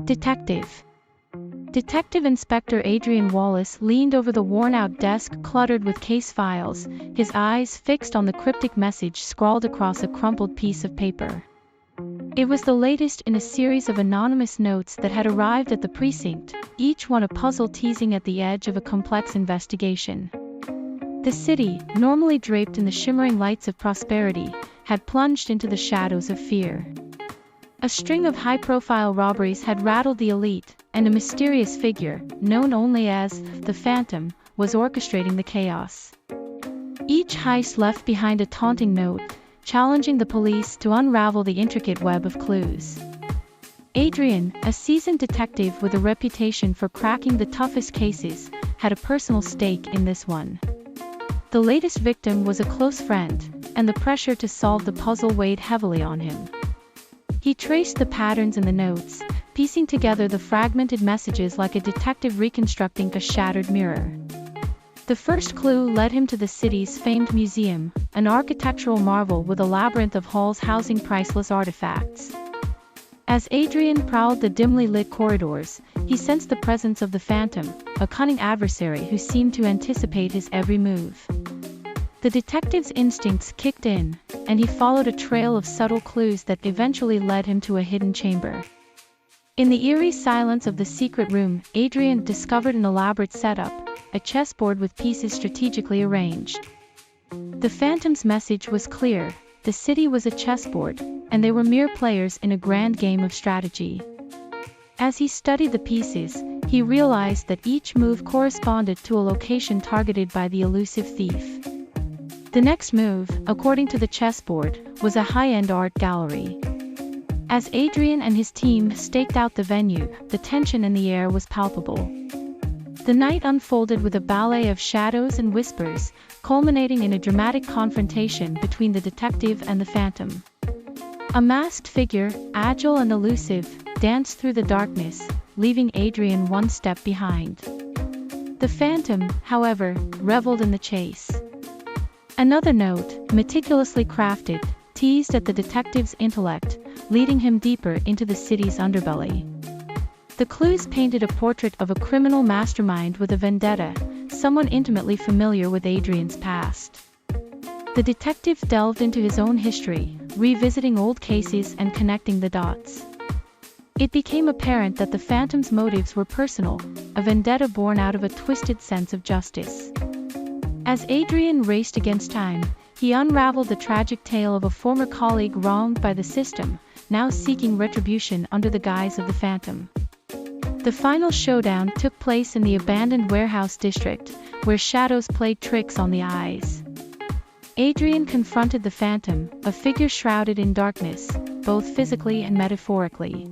Detective. Detective Inspector Adrian Wallace leaned over the worn-out desk cluttered with case files, his eyes fixed on the cryptic message scrawled across a crumpled piece of paper. It was the latest in a series of anonymous notes that had arrived at the precinct, each one a puzzle teasing at the edge of a complex investigation. The city, normally draped in the shimmering lights of prosperity, had plunged into the shadows of fear. A string of high-profile robberies had rattled the elite, and a mysterious figure, known only as the Phantom, was orchestrating the chaos. Each heist left behind a taunting note, challenging the police to unravel the intricate web of clues. Adrian, a seasoned detective with a reputation for cracking the toughest cases, had a personal stake in this one. The latest victim was a close friend, and the pressure to solve the puzzle weighed heavily on him. He traced the patterns in the notes, piecing together the fragmented messages like a detective reconstructing a shattered mirror. The first clue led him to the city's famed museum, an architectural marvel with a labyrinth of halls housing priceless artifacts. As Adrian prowled the dimly lit corridors, he sensed the presence of the Phantom, a cunning adversary who seemed to anticipate his every move. The detective's instincts kicked in, and he followed a trail of subtle clues that eventually led him to a hidden chamber. In the eerie silence of the secret room, Adrian discovered an elaborate setup, a chessboard with pieces strategically arranged. The Phantom's message was clear: the city was a chessboard, and they were mere players in a grand game of strategy. As he studied the pieces, he realized that each move corresponded to a location targeted by the elusive thief. The next move, according to the chessboard, was a high-end art gallery. As Adrian and his team staked out the venue, the tension in the air was palpable. The night unfolded with a ballet of shadows and whispers, culminating in a dramatic confrontation between the detective and the Phantom. A masked figure, agile and elusive, danced through the darkness, leaving Adrian one step behind. The Phantom, however, reveled in the chase. Another note, meticulously crafted, teased at the detective's intellect, leading him deeper into the city's underbelly. The clues painted a portrait of a criminal mastermind with a vendetta, someone intimately familiar with Adrian's past. The detective delved into his own history, revisiting old cases and connecting the dots. It became apparent that the Phantom's motives were personal, a vendetta born out of a twisted sense of justice. As Adrian raced against time, he unraveled the tragic tale of a former colleague wronged by the system, now seeking retribution under the guise of the Phantom. The final showdown took place in the abandoned warehouse district, where shadows played tricks on the eyes. Adrian confronted the Phantom, a figure shrouded in darkness, both physically and metaphorically.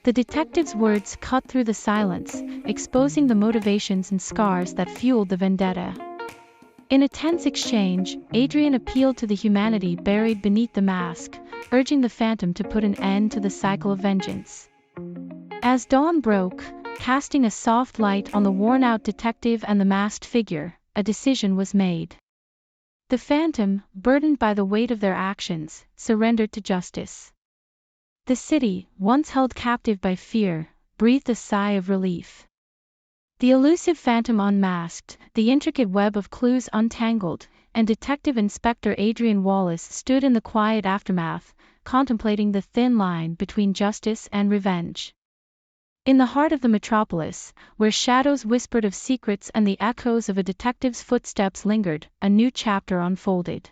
The detective's words cut through the silence, exposing the motivations and scars that fueled the vendetta. In a tense exchange, Adrian appealed to the humanity buried beneath the mask, urging the Phantom to put an end to the cycle of vengeance. As dawn broke, casting a soft light on the worn-out detective and the masked figure, a decision was made. The Phantom, burdened by the weight of their actions, surrendered to justice. The city, once held captive by fear, breathed a sigh of relief. The elusive Phantom unmasked, the intricate web of clues untangled, and Detective Inspector Adrian Wallace stood in the quiet aftermath, contemplating the thin line between justice and revenge. In the heart of the metropolis, where shadows whispered of secrets and the echoes of a detective's footsteps lingered, a new chapter unfolded.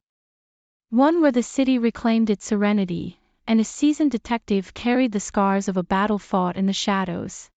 One where the city reclaimed its serenity, and a seasoned detective carried the scars of a battle fought in the shadows.